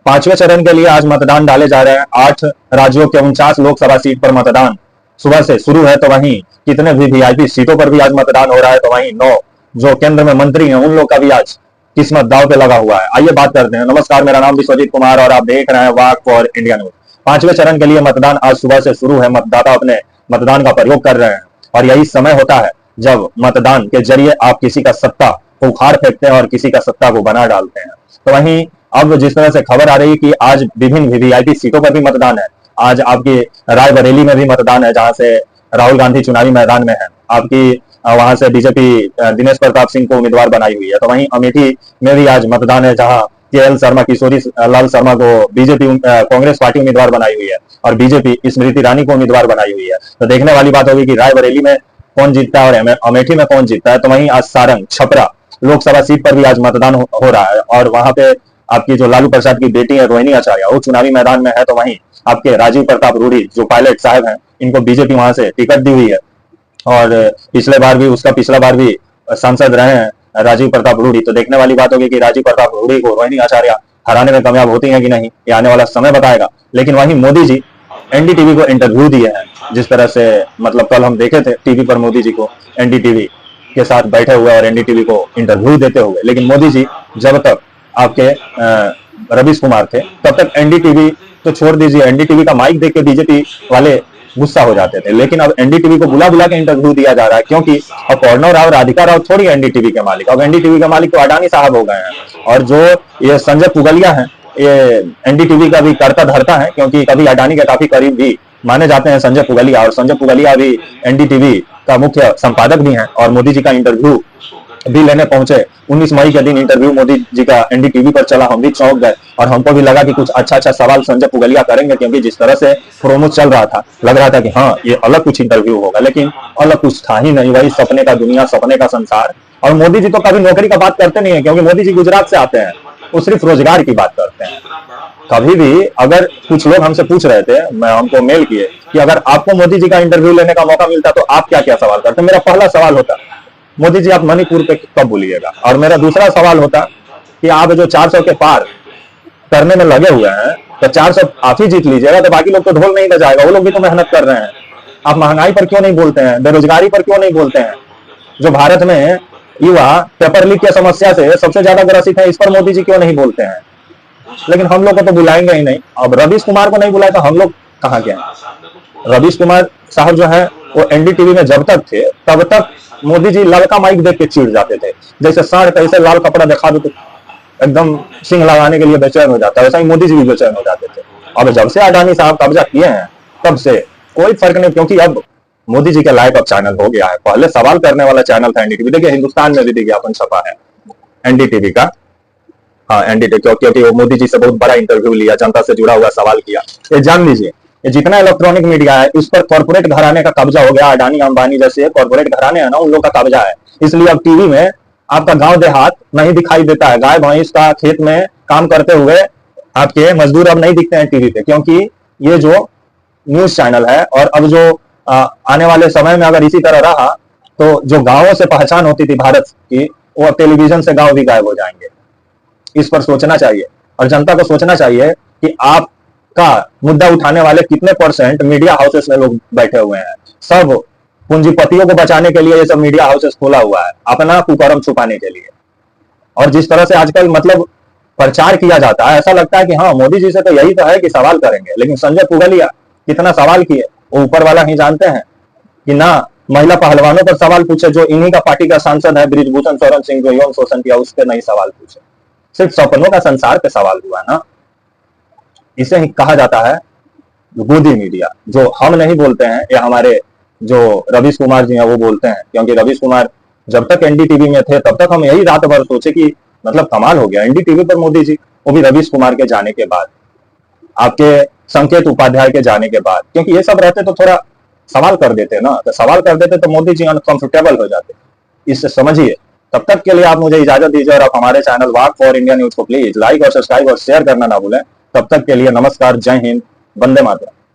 पांचवें चरण के लिए आज मतदान डाले जा रहे हैं। 8 राज्यों के 49 लोकसभा सीट पर मतदान सुबह से शुरू है, तो वहीं कितने भी वीआईपी सीटों पर भी आज मतदान हो रहा है, तो वहीं 9 जो केंद्र में मंत्री हैं उन लोग का भी आज किस्मत दांव पे लगा हुआ है। आइए बात करते हैं। नमस्कार, मेरा नाम विश्वजीत कुमार और आप देख रहे हैं वाक फॉर इंडिया न्यूज। पांचवें चरण के लिए मतदान आज सुबह से शुरू है। मतदाता अपने मतदान का प्रयोग कर रहे हैं और यही समय होता है जब मतदान के जरिए आप किसी का सत्ता को उखाड़ फेंकते हैं और किसी का सत्ता को बना डालते हैं। तो वहीं अब जिस तरह से खबर आ रही है कि आज विभिन्न वीवीआईपी सीटों पर भी मतदान है। आज आपकी रायबरेली में भी मतदान है, जहां से राहुल गांधी चुनावी मैदान में है। आपकी वहां से बीजेपी दिनेश प्रताप सिंह को उम्मीदवार बनाई हुई है। तो वहीं अमेठी में भी आज मतदान है, जहां केएल शर्मा, किशोरी लाल शर्मा को बीजेपी कांग्रेस पार्टी उम्मीदवार बनाई हुई है और बीजेपी स्मृति ईरानी को उम्मीदवार बनाई हुई है। तो देखने वाली बात होगी कि रायबरेली में कौन जीतता है और अमेठी में कौन जीतता है। तो वहीं आज सारंग छपरा लोकसभा सीट पर भी आज मतदान हो रहा है और वहां पे आपकी जो लालू प्रसाद की बेटी है रोहिणी आचार्य, वो चुनावी मैदान में है। तो वहीं आपके राजीव प्रताप रूढ़ी जो पायलट साहब हैं, इनको बीजेपी वहां से टिकट दी हुई है और पिछला बार भी सांसद रहे हैं राजीव प्रताप रूढ़ी। तो देखने वाली बात होगी कि राजीव प्रताप रूढ़ी को रोहिणी आचार्य हराने में कामयाब होती है कि नहीं, ये आने वाला समय बताएगा। लेकिन वहीं मोदी जी एनडीटीवी को इंटरव्यू दिए हैं। जिस तरह से मतलब कल हम देखे थे टीवी पर मोदी जी को एनडीटीवी के साथ बैठे हुए और एनडीटीवी को इंटरव्यू देते हुए। लेकिन मोदी जी जब तक आपके रवीश कुमार थे तब तक एनडीटीवी तो छोड़ दीजिए, एनडीटीवी का माइक देख के बीजेपी वाले गुस्सा हो जाते थे। लेकिन अब एनडीटीवी को बुला बुला के इंटरव्यू दिया जा रहा है, क्योंकि अब पौर्णव राव, राधिका राव थोड़ी एनडीटीवी के मालिक, अब एनडीटीवी के मालिक तो अडानी साहब हो गए हैं। और जो ये संजय पुगलिया है, ये एनडीटीवी का भी करता धरता है, क्योंकि कभी अडानी के काफी करीब भी माने जाते हैं संजय पुगलिया। और संजय पुगलिया भी एनडीटीवी का मुख्य संपादक भी हैं और मोदी जी का इंटरव्यू भी लेने पहुंचे। 19 मई के दिन इंटरव्यू मोदी जी का एनडीटीवी पर चला, हम भी चौंक गए और हमको भी लगा कि कुछ अच्छा सवाल संजय पुगलिया करेंगे, क्योंकि जिस तरह से प्रोमो चल रहा था लग रहा था कि हाँ ये अलग कुछ इंटरव्यू होगा। लेकिन अलग कुछ था ही नहीं, वही सपने का दुनिया, सपने का संसार। और मोदी जी तो कभी नौकरी का बात करते नहीं है, क्योंकि मोदी जी गुजरात से आते हैं, वो सिर्फ रोजगार की बात करते हैं। कभी भी अगर कुछ लोग हमसे पूछ रहे थे, मैं हमको मेल किए कि अगर आपको मोदी जी का इंटरव्यू लेने का मौका मिलता तो आप क्या क्या सवाल करते। मेरा पहला सवाल होता, मोदी जी आप मणिपुर पे कब बोलिएगा। और मेरा दूसरा सवाल होता कि आप जो 400 के पार करने में लगे हुए हैं, तो 400 आप ही जीत लीजिएगा, तो बाकी लोग तो ढोल नहीं बजाएगा, वो लोग भी तो मेहनत कर रहे हैं। आप महंगाई पर क्यों नहीं बोलते हैं, बेरोजगारी पर क्यों नहीं बोलते हैं। जो भारत में युवा पेपर लीक की समस्या से सबसे ज्यादा ग्रसित है, इस पर मोदी जी क्यों नहीं बोलते हैं। लेकिन हम लोग को तो बुलाएंगे ही नहीं। अब रवीश कुमार को नहीं बुलाया तो हम लोग कहाँ गए। रवीश कुमार साहब जो है वो एनडीटीवी में जब तक थे तब तक मोदी जी लड़का माइक देख के चिढ़ जाते थे। जैसे सांड कैसे लाल कपड़ा दिखा दो तो एकदम सिंह लगाने के लिए बेचैन हो जाता है, वैसा ही मोदी जी भी बेचैन हो जाते थे। अब जब से अडानी साहब कब्जा किए हैं तब से कोई फर्क नहीं, क्योंकि अब मोदी जी के लायक अब चैनल हो गया है। पहले सवाल करने वाला चैनल था एनडीटीवी। देखिए हिंदुस्तान में भी विज्ञापन छपा है एनडीटीवी का। हाँ एनडीटीवी, क्योंकि वो मोदी जी से बहुत बड़ा इंटरव्यू लिया, जनता से जुड़ा हुआ सवाल किया। ये जान लीजिए, ये जितना इलेक्ट्रॉनिक मीडिया है उस पर कॉर्पोरेट घराने का कब्जा हो गया। अडानी अंबानी जैसे कॉर्पोरेट घराने हैं ना, उन लोग का कब्जा है। इसलिए अब टीवी में आपका गांव देहात नहीं दिखाई देता है। गाय भैंस का खेत में काम करते हुए आपके मजदूर अब नहीं दिखते हैं टीवी पे, क्योंकि ये जो न्यूज चैनल है। और अब जो आने वाले समय में अगर इसी तरह रहा तो जो गांवों से पहचान होती थी भारत की, वो टेलीविजन से गांव भी गायब हो जाएंगे। इस पर सोचना चाहिए और जनता को सोचना चाहिए कि आपका मुद्दा उठाने वाले कितने परसेंट मीडिया हाउसेस में लोग बैठे हुए हैं। सब पूंजीपतियों को बचाने के लिए ये सब मीडिया हाउसेस खोला हुआ है, अपना कुकर्म छुपाने के लिए। और जिस तरह से आजकल मतलब प्रचार किया जाता है, ऐसा लगता है कि हाँ मोदी जी से तो यही तो है कि सवाल करेंगे। लेकिन संजय पुगलिया कितना सवाल किए वो ऊपर वाला ही जानते हैं कि ना महिला पहलवानों पर सवाल पूछे, जो इन्हीं का पार्टी का सांसद है ब्रिजभूषण शरण सिंह, जो यौन शोषण किया उस पर नहीं सवाल पूछे। सिर्फ सपनों का संसार पे सवाल हुआ ना। इसे ही कहा जाता है गोदी मीडिया। जो हम नहीं बोलते हैं, ये हमारे जो रवीश कुमार जी हैं वो बोलते हैं। क्योंकि रवीश कुमार जब तक एनडीटीवी में थे तब तक हम यही रात भर सोचे कि मतलब कमाल हो गया एनडीटीवी पर मोदी जी, वो भी रवीश कुमार के जाने के बाद, आपके संकेत उपाध्याय के जाने के बाद। क्योंकि ये सब रहते तो थोड़ा सवाल कर देते ना, तो सवाल कर देते तो मोदी जी अनकंफर्टेबल हो जाते। इससे समझिए। तब तक के लिए आप मुझे इजाजत दीजिए और आप हमारे channel walk for India news को प्लीज लाइक और सब्सक्राइब और शेयर करना ना भूलें। तब तक के लिए नमस्कार, जय हिंद, वंदे मातरम।